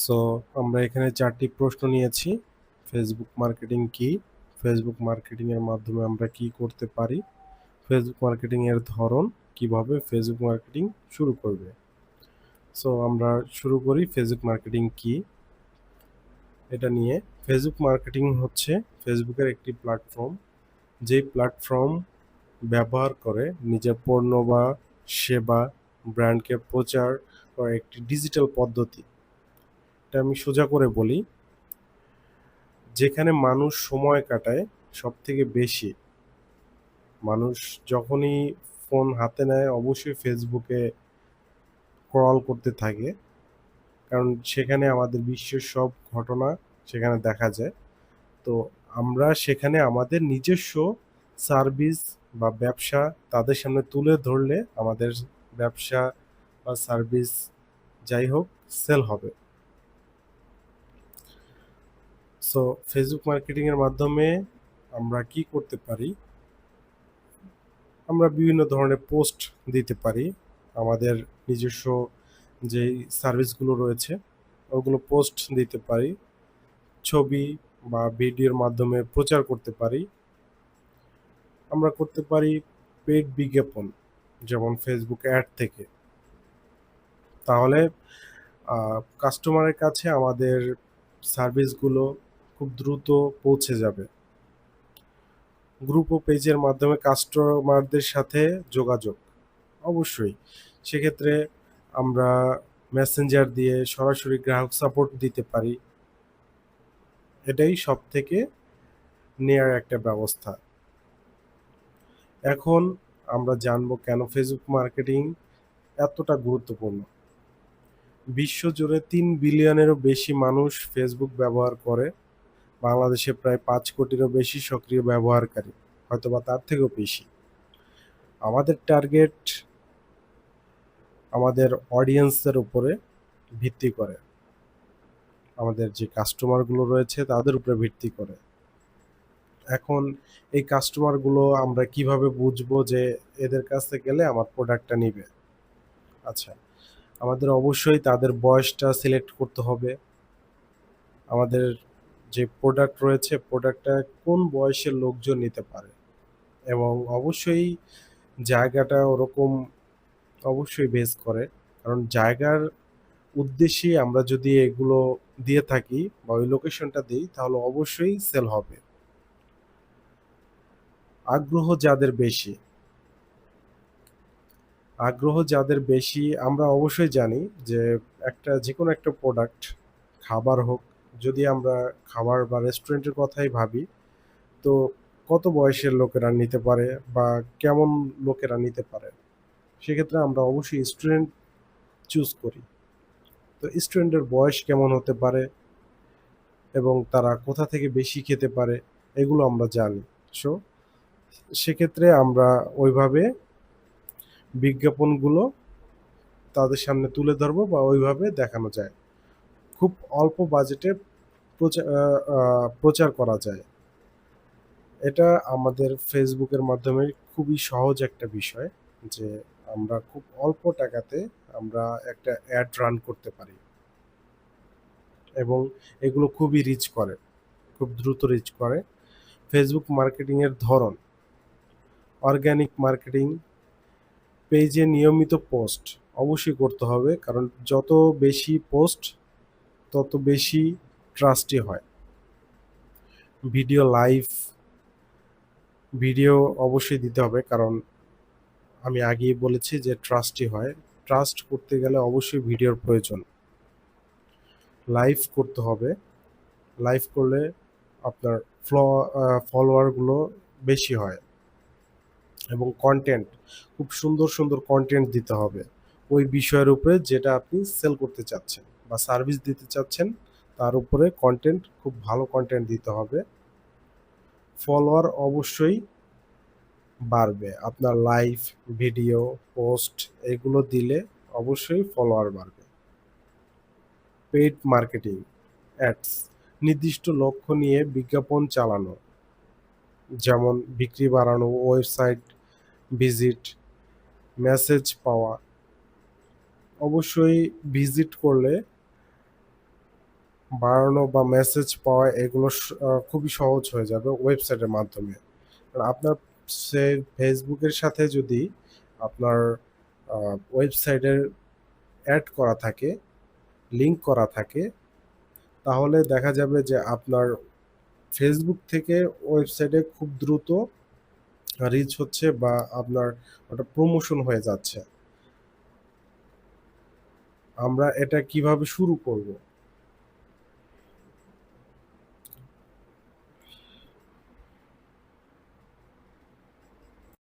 So আমরা এখানে 4টি প্রশ্ন নিয়েছি। ফেসবুক মার্কেটিং কি? ফেসবুক মার্কেটিং এর মাধ্যমে আমরা কি করতে পারি? ফেসবুক মার্কেটিং এর ধরন, কিভাবে ফেসবুক মার্কেটিং শুরু করবে? সো আমরা শুরু করি ফেসবুক মার্কেটিং কি? এটা নিয়ে। ফেসবুক মার্কেটিং হচ্ছে ফেসবুকের একটি প্ল্যাটফর্ম, যেই প্ল্যাটফর্ম ব্যবহার করে নিজের পণ্য বা সেবা ব্র্যান্ডকে প্রচার করার একটি ডিজিটাল পদ্ধতি। এটা আমি সোজা করে বলি, যেখানে মানুষ সময় কাটায় সবথেকে বেশি। মানুষ যখনই ফোন হাতে নেয় অবশ্যই ফেসবুকে স্ক্রল করতে থাকে, কারণ সেখানে আমাদের বিশ্বের সব ঘটনা সেখানে দেখা যায়। তো আমরা সেখানে আমাদের নিজস্ব সার্ভিস বা ব্যবসা তাদের সামনে তুলে ধরলে আমাদের ব্যবসা বা সার্ভিস যাই হোক সেল হবে। সো ফেসবুক মার্কেটিংয়ের মাধ্যমে আমরা কি করতে পারি? আমরা বিভিন্ন ধরনের পোস্ট দিতে পারি। আমাদের নিজস্ব যেই সার্ভিসগুলো রয়েছে ওগুলো পোস্ট দিতে পারি। ছবি বা ভিডিওর মাধ্যমে প্রচার করতে পারি। আমরা করতে পারি পেইড বিজ্ঞাপন, যেমন ফেসবুক অ্যাড থেকে। তাহলে কাস্টমারের কাছে আমাদের সার্ভিসগুলো খুব দ্রুত পৌঁছে যাবে। গ্রুপ ও পেজের মাধ্যমে কাস্টমারদের সাথে যোগাযোগ, অবশ্যই সেক্ষেত্রে আমরা মেসেঞ্জার দিয়ে সরাসরি গ্রাহক সাপোর্ট দিতে পারি। এটাই সব থেকে নেয়ার একটা ব্যবস্থা। এখন আমরা জানবো কেন ফেসবুক মার্কেটিং এতটা গুরুত্বপূর্ণ। বিশ্বজুড়ে 3 বিলিয়নেরও বেশি মানুষ ফেসবুক ব্যবহার করে। বাংলাদেশে প্রায় 5 কোটিরও বেশি সক্রিয় ব্যবহারকারী, হয়তোবা তার থেকেও বেশি। আমাদের টার্গেট আমাদের অডিয়েন্সের উপরে ভিত্তি করে, আমাদের যে কাস্টমারগুলো রয়েছে তাদের উপরে ভিত্তি করে। এখন এই কাস্টমারগুলো আমরা কিভাবে বুঝবো যে এদের কাছে গেলে আমার প্রোডাক্টটা নিবে? আচ্ছা, আমাদের অবশ্যই তাদের বয়সটা সিলেক্ট করতে হবে। আমাদের যে প্রোডাক্ট রয়েছে প্রোডাক্টটা কোন বয়সের লোকজন নিতে পারে, এবং অবশ্যই জায়গাটা ওরকম অবশ্যই বেস করে, কারণ জায়গার উদ্দেশ্যে আমরা যদি এগুলো দিয়ে থাকি বা ওই লোকেশনটা দিই তাহলে অবশ্যই সেল হবে। আগ্রহ যাদের বেশি, আমরা অবশ্যই জানি যে যে কোনো একটা প্রোডাক্ট, খাবার হোক, যদি আমরা খাবার বা রেস্টুরেন্টের কথাই ভাবি, তো কত বয়সের লোকেরা নিতে পারে বা কেমন লোকেরা নিতে পারে, সেক্ষেত্রে আমরা অবশ্যই স্টুডেন্ট চুজ করি। তো স্টুডেন্টের বয়স কেমন হতে পারে এবং তারা কোথা থেকে বেশি খেতে পারে এগুলো আমরা জানি। সো সেক্ষেত্রে আমরা ওইভাবে বিজ্ঞাপনগুলো তাদের সামনে তুলে ধরবো বা ওইভাবে দেখানো যায়। খুব অল্প বাজেটে প্রচার করা যায়। এটা আমাদের ফেসবুকের মাধ্যমে খুবই সহজ একটা বিষয়, যে আমরা খুব অল্প টাকাতে আমরা একটা অ্যাড রান করতে পারি, এবং এগুলো খুবই রিচ করে, খুব দ্রুত রিচ করে। ফেসবুক মার্কেটিংয়ের ধরন: অর্গানিক মার্কেটিং, পেজে নিয়মিত পোস্ট অবশ্যই করতে হবে, কারণ যত বেশি পোস্ট তত বেশি ট্রাস্টি হয়। ভিডিও অবশ্যই দিতে হবে, কারণ আমি আগেই বলেছি যে ট্রাস্টি হয়। ট্রাস্ট করতে গেলে অবশ্যই ভিডিওর প্রয়োজন। লাইভ করতে হবে, লাইভ করলে আপনার ফলোয়ারগুলো বেশি হয়। এবং কন্টেন্ট, খুব সুন্দর সুন্দর কন্টেন্ট দিতে হবে ওই বিষয়ের উপরে যেটা আপনি সেল করতে চাচ্ছেন বা সার্ভিস দিতে চাচ্ছেন, তার উপরে কন্টেন্ট, খুব ভালো কন্টেন্ট দিতে হবে। ফলোয়ার অবশ্যই বাড়বে, আপনার লাইভ, ভিডিও, পোস্ট এগুলো দিলে অবশ্যই ফলোয়ার বাড়বে। পেইড মার্কেটিং, অ্যাডস, নির্দিষ্ট লক্ষ্য নিয়ে বিজ্ঞাপন চালানো, যেমন বিক্রি বাড়ানো, ওয়েবসাইট ভিজিট, মেসেজ পাওয়া। অবশ্যই ভিজিট করলে বাড়ানো বা মেসেজ পাওয়া এগুলো খুবই সহজ হয়ে যাবে ওয়েবসাইটের মাধ্যমে। আর আপনার ফেসবুকের সাথে যদি আপনার ওয়েবসাইটের অ্যাড করা থাকে, লিঙ্ক করা থাকে, তাহলে দেখা যাবে যে আপনার ফেসবুক থেকে ওয়েবসাইটে খুব দ্রুত রিচ হচ্ছে বা আপনার ওটা প্রমোশন হয়ে যাচ্ছে। আমরা এটা কিভাবে শুরু করব?